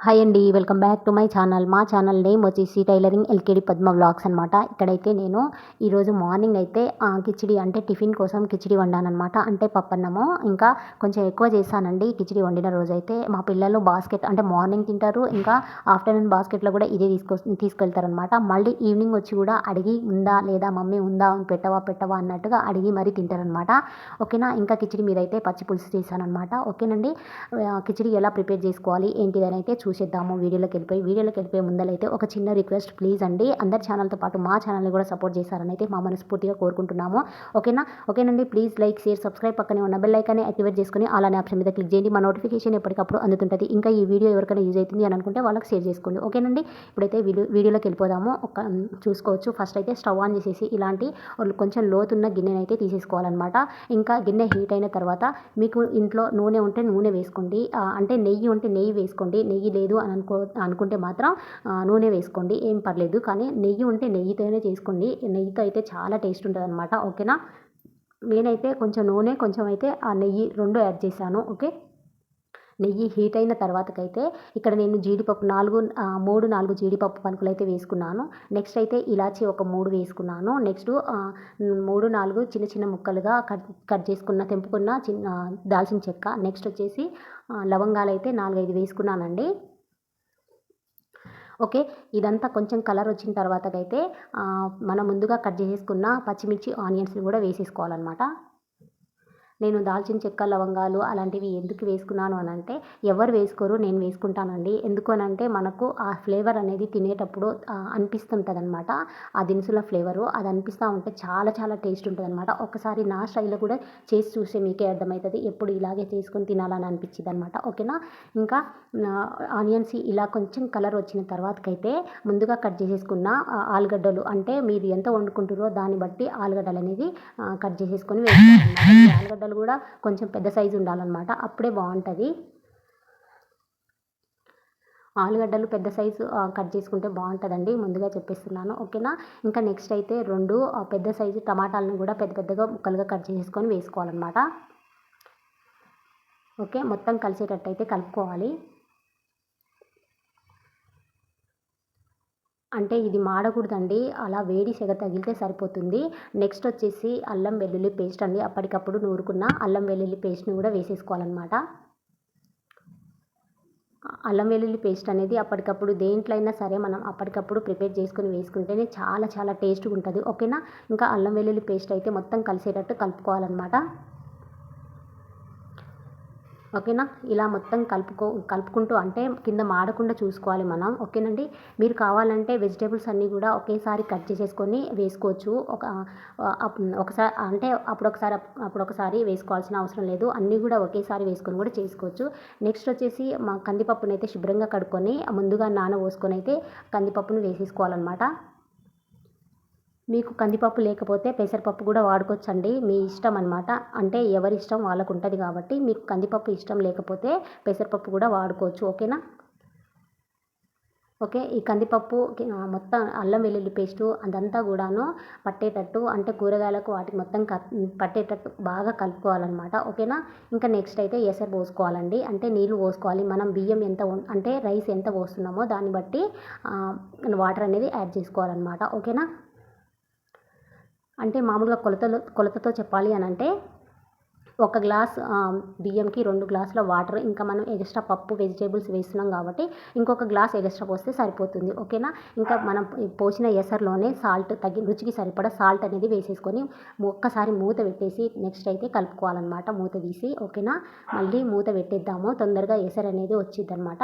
Hi అండి. Welcome back to my channel. మా channel name వచ్చేసి టైలరింగ్ ఎల్కేడి పద్మ వ్లాగ్స్ అనమాట. ఇక్కడైతే నేను ఈరోజు మార్నింగ్ అయితే కిచిడి అంటే టిఫిన్ కోసం కిచిడి వండాననమాట. అంటే పప్పన్నము ఇంకా కొంచెం ఎక్కువ చేశానండి. కిచిడి వండిన రోజైతే మా పిల్లలు బాస్కెట్ అంటే మార్నింగ్ తింటారు. ఇంకా ఆఫ్టర్నూన్ బాస్కెట్‌లో కూడా ఇదే తీసుకెళ్తారనమాట. మళ్ళీ ఈవినింగ్ వచ్చి కూడా అడిగి ఉందా లేదా మమ్మీ ఉందా పెట్టవా అన్నట్టుగా అడిగి మరీ తింటారనమాట. ఓకేనా. ఇంకా కిచిడి మీదైతే పచ్చి పులుసు చేశాననమాట. ఓకేనండి. కిచిడి ఎలా ప్రిపేర్ చేసుకోవాలి ఏంటిదని అయితే చూసేద్దాము. వీడియోలోకి వెళ్ళిపోయే ముందలైతే ఒక చిన్న రిక్వెస్ట్ ప్లీజ్ అండి. అందరి ఛానల్తో పాటు మా ఛానల్ని కూడా సపోర్ట్ చేశారని అయితే మా మనస్ఫూర్తిగా కోరుకుంటున్నాము. ఓకేనండి. ప్లీజ్ లైక్ షేర్ సబ్స్క్రైబ్ పక్కనే ఉన్న బెల్ ఐకాన్ని యాక్టివేట్ చేసుకుని అలానే ఆప్షన్ మీద క్లిక్ చేయండి. మా నోటిఫికేషన్ ఎప్పటికప్పుడు అందుతుంటుంది. ఇంకా ఈ వీడియో ఎవరికైనా యూజ్ అవుతుంది అని అనుకుంటే వాళ్ళకి షేర్ చేసుకోండి. ఓకేనండి. ఇప్పుడైతే వీడియోలోకి వెళ్ళిపోదాము. చూసుకోవచ్చు. ఫస్ట్ అయితే స్టవ్ ఆన్ చేసేసి ఇలాంటి కొంచెం లోతున్న గిన్నెని అయితే తీసేసుకోవాలన్నమాట. ఇంకా గిన్నె హీట్ అయిన తర్వాత మీకు ఇంట్లో నూనె ఉంటే నూనె వేసుకోండి. అంటే నెయ్యి ఉంటే నెయ్యి వేసుకోండి. నెయ్యి లేదు అని అనుకుంటే మాత్రం నూనె వేసుకోండి. ఏం పర్లేదు. కానీ నెయ్యి ఉంటే నెయ్యితోనే చేసుకోండి. నెయ్యితో అయితే చాలా టేస్ట్ ఉంటుందన్నమాట. ఓకేనా. నేనైతే కొంచెం నూనె కొంచెం అయితే ఆ నెయ్యి 2 యాడ్ చేశాను. ఓకే. నెయ్యి హీట్ అయిన తర్వాతకైతే ఇక్కడ నేను జీడిపప్పు 3-4 జీడిపప్పు పలుకులు అయితే వేసుకున్నాను. నెక్స్ట్ అయితే ఇలాచి ఒక 3 వేసుకున్నాను. నెక్స్ట్ 3-4 చిన్న చిన్న ముక్కలుగా కట్ చేసుకున్న తెంపుకున్న దాల్చిన చెక్క. నెక్స్ట్ వచ్చేసి లవంగాలు అయితే 4-5 వేసుకున్నానండి. ఓకే. ఇదంతా కొంచెం కలర్ వచ్చిన తర్వాతకైతే మనం ముందుగా కట్ చేసేసుకున్న పచ్చిమిర్చి ఆనియన్స్ని కూడా వేసేసుకోవాలన్నమాట. నేను దాల్చిన చెక్క లవంగాలు అలాంటివి ఎందుకు వేసుకున్నాను అని అంటే ఎవరు వేసుకోరు, నేను వేసుకుంటానండి. ఎందుకు అని అంటే మనకు ఆ ఫ్లేవర్ అనేది తినేటప్పుడు అనిపిస్తుంటుంది అనమాట. ఆ దినుసుల ఫ్లేవరు అది అనిపిస్తూ ఉంటే చాలా చాలా టేస్ట్ ఉంటుంది అనమాట. ఒకసారి నా స్టైల్లో కూడా చేసి చూస్తే మీకే అర్థమవుతుంది. ఎప్పుడు ఇలాగే చేసుకొని తినాలని అనిపించింది అనమాట. ఓకేనా. ఇంకా ఆనియన్స్ ఇలా కొంచెం కలర్ వచ్చిన తర్వాతకైతే ముందుగా కట్ చేసేసుకున్న ఆలుగడ్డలు అంటే మీరు ఎంత వండుకుంటారో దాన్ని బట్టి ఆలుగడ్డలు అనేది కట్ చేసేసుకొని వేసుకోవాలన్నమాట. ఈ ఆలుగడ్డలు కూడా కొంచెం పెద్ద సైజు ఉండాలన్నమాట. అప్పుడే బాగుంటుంది. ఆలుగడ్డలు పెద్ద సైజు కట్ చేసుకుంటే బాగుంటుందండి. ముందుగా చెప్పేస్తున్నాను. ఓకేనా. ఇంకా నెక్స్ట్ అయితే 2 పెద్ద సైజు టమాటాలను కూడా పెద్ద పెద్దగా ముక్కలుగా కట్ చేసుకొని వేసుకోవాలన్నమాట. ఓకే. మొత్తం కలిసేటట్టు అయితే కలుపుకోవాలి. అంటే ఇది మాడకూడదండి. అలా వేడి సెగ తగిలితే సరిపోతుంది. నెక్స్ట్ వచ్చేసి అల్లం వెల్లుల్లి పేస్ట్ అండి. అప్పటికప్పుడు నూరుకున్న అల్లం వెల్లుల్లి పేస్ట్ని కూడా వేసేసుకోవాలన్నమాట. అల్లం వెల్లుల్లి పేస్ట్ అనేది అప్పటికప్పుడు దేంట్లో అయినా సరే మనం అప్పటికప్పుడు ప్రిపేర్ చేసుకొని వేసుకుంటేనే చాలా చాలా టేస్ట్గా ఉంటుంది. ఓకేనా. ఇంకా అల్లం వెల్లుల్లి పేస్ట్ అయితే మొత్తం కలిసేటట్టు కలుపుకోవాలన్నమాట. ఓకేనా. ఇలా మొత్తం కలుపుకుంటూ అంటే కింద మాడకుండా చూసుకోవాలి మనం. ఓకేనండి. మీరు కావాలంటే వెజిటేబుల్స్ అన్నీ కూడా ఒకేసారి కట్ చేసేసుకొని వేసుకోవచ్చు. ఒకసారి అంటే అప్పుడొకసారి వేసుకోవాల్సిన అవసరం లేదు. అన్నీ కూడా ఒకేసారి వేసుకొని కూడా చేసుకోవచ్చు. నెక్స్ట్ వచ్చేసి కందిపప్పునైతే అయితే శుభ్రంగా కడుక్కొని ముందుగా నానబోసుకొని అయితే కందిపప్పును వేసేసుకోవాలన్నమాట. మీకు కందిపప్పు లేకపోతే పెసరపప్పు కూడా వాడుకోవచ్చండి. మీ ఇష్టం అనమాట. అంటే ఎవరి ఇష్టం వాళ్ళకు ఉంటుంది కాబట్టి మీకు కందిపప్పు ఇష్టం లేకపోతే పెసరపప్పు కూడా వాడుకోవచ్చు. ఓకేనా. ఓకే. ఈ కందిపప్పు మొత్తం అల్లం వెల్లుల్లి పేస్టు అదంతా కూడాను పట్టేటట్టు అంటే కూరగాయలకు వాటికి మొత్తం పట్టేటట్టు బాగా కలుపుకోవాలన్నమాట. ఓకేనా. ఇంకా నెక్స్ట్ అయితే ఎసరు పోసుకోవాలండి. అంటే నీళ్ళు పోసుకోవాలి. మనం బియ్యం అంటే రైస్ ఎంత పోస్తున్నామో దాన్ని బట్టి వాటర్ అనేది యాడ్ చేసుకోవాలన్నమాట. ఓకేనా. అంటే మామూలుగా కొలతతో చెప్పాలి అని అంటే ఒక గ్లాస్ బియ్యంకి 2 గ్లాసుల వాటర్. ఇంకా మనం ఎక్స్ట్రా పప్పు వెజిటేబుల్స్ వేస్తున్నాం కాబట్టి ఇంకొక గ్లాస్ ఎక్స్ట్రా పోస్తే సరిపోతుంది. ఓకేనా. ఇంకా మనం పోసిన ఎసరులోనే రుచికి సరిపడా సాల్ట్ అనేది వేసేసుకొని ఒక్కసారి మూత పెట్టేసి నెక్స్ట్ అయితే కలుపుకోవాలన్నమాట. మూత తీసి. ఓకేనా. మళ్ళీ మూత పెట్టేద్దాము. తొందరగా ఎసరు అనేది వచ్చిద్దనమాట.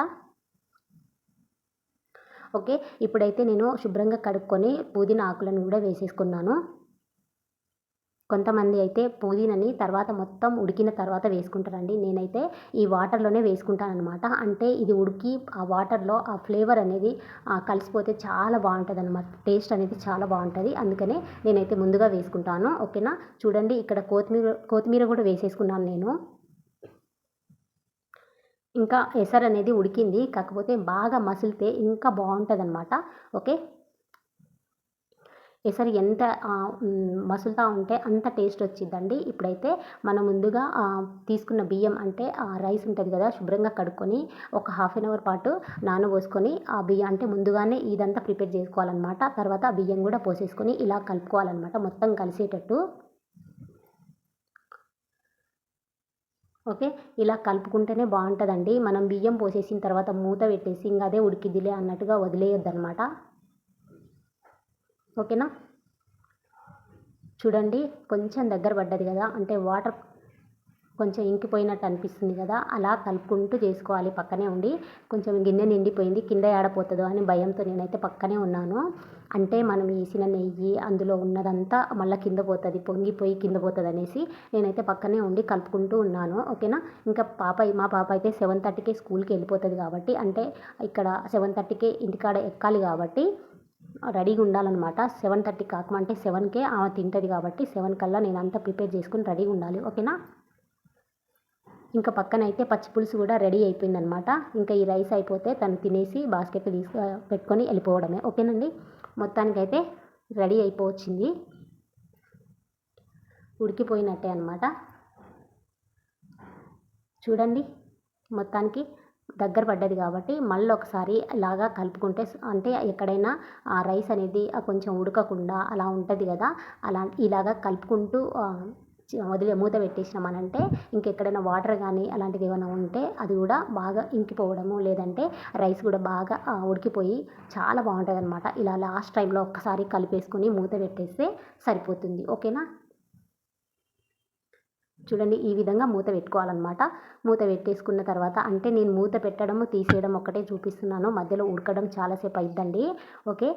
ఓకే. ఇప్పుడైతే నేను శుభ్రంగా కడుక్కొని పుదీనా ఆకులను కూడా వేసేసుకున్నాను. కొంతమంది అయితే పుదీనాని తర్వాత మొత్తం ఉడికిన తర్వాత వేసుకుంటారండి. నేనైతే ఈ వాటర్‌లోనే వేసుకుంటాననమాట. అంటే ఇది ఉడికి ఆ వాటర్‌లో ఆ ఫ్లేవర్ అనేది కలిసిపోతే చాలా బావుంటదనమాట. టేస్ట్ అనేది చాలా బావుంటది. అందుకనే నేనైతే ముందుగా వేసుకుంటాను. ఓకేనా. చూడండి ఇక్కడ కొత్తిమీర కూడా వేసేసుకున్నాను నేను. ఇంకా ఎసరనేది ఉడికింది. కాకపోతే బాగా మసిలితే ఇంకా బావుంటదనమాట. ఓకే. ఎసరు ఎంత మసులుతా ఉంటే అంత టేస్ట్ వచ్చిద్దండి. ఇప్పుడైతే మనం ముందుగా తీసుకున్న బియ్యం అంటే రైస్ ఉంటుంది కదా, శుభ్రంగా కడుక్కొని ఒక హాఫ్ అన్ అవర్ పాటు నానబోసుకొని ఆ బియ్యం అంటే ముందుగానే ఇదంతా ప్రిపేర్ చేసుకోవాలన్నమాట. తర్వాత ఆ బియ్యం కూడా పోసేసుకొని ఇలా కలుపుకోవాలన్నమాట మొత్తం కలిసేటట్టు. ఓకే, ఇలా కలుపుకుంటేనే బాగుంటుందండి. మనం బియ్యం పోసేసిన తర్వాత మూత పెట్టేసి ఇంకా అదే ఉడికిద్దిలే అన్నట్టుగా వదిలేయొద్దనమాట. ఓకేనా, చూడండి కొంచెం దగ్గర పడ్డది కదా, అంటే వాటర్ కొంచెం ఇంకిపోయినట్టు అనిపిస్తుంది కదా, అలా కలుపుకుంటూ చేసుకోవాలి పక్కనే ఉండి. కొంచెం గిన్నె నిండిపోయింది, కింద ఏడపోతుందో అని భయంతో నేనైతే పక్కనే ఉన్నాను. అంటే మనం వేసిన నెయ్యి అందులో ఉన్నదంతా మళ్ళీ కింద పోతుంది, పొంగిపోయి కింద పోతుంది అనేసి నేనైతే పక్కనే ఉండి కలుపుకుంటూ ఉన్నాను. ఓకేనా, ఇంకా మా పాప అయితే 7:30కే స్కూల్కి వెళ్ళిపోతుంది కాబట్టి, అంటే ఇక్కడ 7:30కే ఇంటికాడ ఎక్కాలి కాబట్టి రెడీగా ఉండాలన్నమాట. 7:30 కాకమంటే 7కే ఆమె తింటుంది కాబట్టి 7 కల్లా నేను అంతా ప్రిపేర్ చేసుకుని రెడీగా ఉండాలి. ఓకేనా, ఇంకా పక్కన అయితే పచ్చి పులుసు కూడా రెడీ అయిపోయిందనమాట. ఇంకా ఈ రైస్ అయిపోతే తను తినేసి బాస్కెట్ పెట్టుకొని వెళ్ళిపోవడమే. ఓకేనండి, మొత్తానికైతే రెడీ అయిపోవచ్చింది, ఉడికిపోయినట్టే అనమాట. చూడండి మొత్తానికి దగ్గర పడ్డది కాబట్టి మళ్ళీ ఒకసారి ఇలాగా కలుపుకుంటే, అంటే ఎక్కడైనా ఆ రైస్ అనేది కొంచెం ఉడకకుండా అలా ఉంటుంది కదా, ఇలాగా కలుపుకుంటూ మూత పెట్టేసినామనంటే ఇంకెక్కడైనా వాటర్ కానీ అలాంటిది ఏమైనా ఉంటే అది కూడా బాగా ఇంకిపోవడము, లేదంటే రైస్ కూడా బాగా ఉడికిపోయి చాలా బాగుంటుంది అనమాట. ఇలా లాస్ట్ టైంలో ఒక్కసారి కలిపేసుకొని మూత పెట్టేస్తే సరిపోతుంది. ఓకేనా, చూడండి ఈ విధంగా మూత పెట్టుకోవాలన్నమాట. మూత పెట్టేసుకున్న తర్వాత, అంటే నేను మూత పెట్టడము తీసేయడం ఒక్కటే చూపిస్తున్నాను, మధ్యలో ఉడకడం చాలాసేపు అయిద్దండి. ఓకే,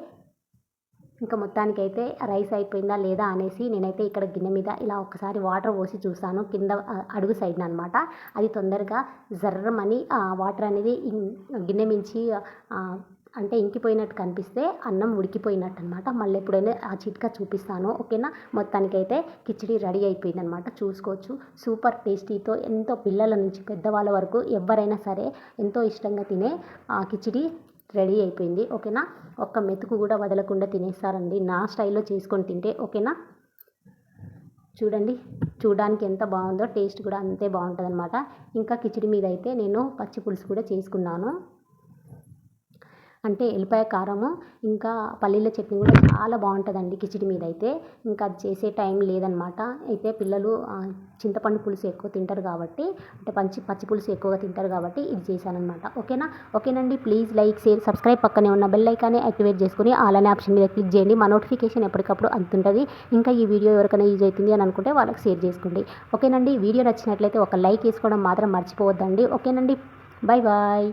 ఇంకా మొత్తానికైతే రైస్ అయిపోయిందా లేదా అనేసి నేనైతే ఇక్కడ గిన్నె మీద ఇలా ఒకసారి వాటర్ పోసి చూసాను, కింద అడుగు సైడ్న అనమాట. అది తొందరగా జర్రమని వాటర్ అనేది గిన్నె మించి అంటే ఇంకిపోయినట్టు కనిపిస్తే అన్నం ఉడికిపోయినట్టు అనమాట. మళ్ళీ ఎప్పుడైనా ఆ చిట్కా చూపిస్తాను. ఓకేనా, మొత్తానికైతే కిచిడి రెడీ అయిపోయింది అనమాట. చూసుకోవచ్చు, సూపర్ టేస్టీతో ఎంతో పిల్లల నుంచి పెద్దవాళ్ళ వరకు ఎవరైనా సరే ఎంతో ఇష్టంగా తినే కిచిడి రెడీ అయిపోయింది. ఓకేనా, ఒక్క మెతుకు కూడా వదలకుండా తినేస్తారండి నా స్టైల్లో చేసుకొని తింటే. ఓకేనా, చూడండి చూడడానికి ఎంత బాగుందో, టేస్ట్ కూడా అంతే బాగుంటుంది అనమాట. ఇంకా కిచిడి మీద అయితే నేను పచ్చి పులుసు కూడా చేసుకున్నాను, అంటే ఎల్లిపాయ కారము ఇంకా పల్లీల చట్నీ కూడా చాలా బాగుంటుందండి కిచిడి మీద అయితే. ఇంకా అది చేసే టైం లేదనమాట. అయితే పిల్లలు చింతపండు పులుసు ఎక్కువ తింటారు కాబట్టి, అంటే పచ్చి పులుసు ఎక్కువగా తింటారు కాబట్టి ఇది చేశానమాట. ఓకేనండి, ప్లీజ్ లైక్, షేర్, సబ్స్క్రైబ్, పక్కనే ఉన్న బెల్ ఐకాన్ని యాక్టివేట్ చేసుకుని ఆల్ అనే ఆప్షన్ మీద క్లిక్ చేయండి. మా నోటిఫికేషన్ ఎప్పటికప్పుడు అందుతుంటుంది. ఇంకా ఈ వీడియో ఎవరికైనా యూజ్ అవుతుంది అని అనుకుంటే వాళ్ళకి షేర్ చేసుకోండి. ఓకేనండి, వీడియో నచ్చినట్లయితే ఒక లైక్ వేసుకోవడం మాత్రం మర్చిపోవద్దండి. ఓకేనండి, బాయ్.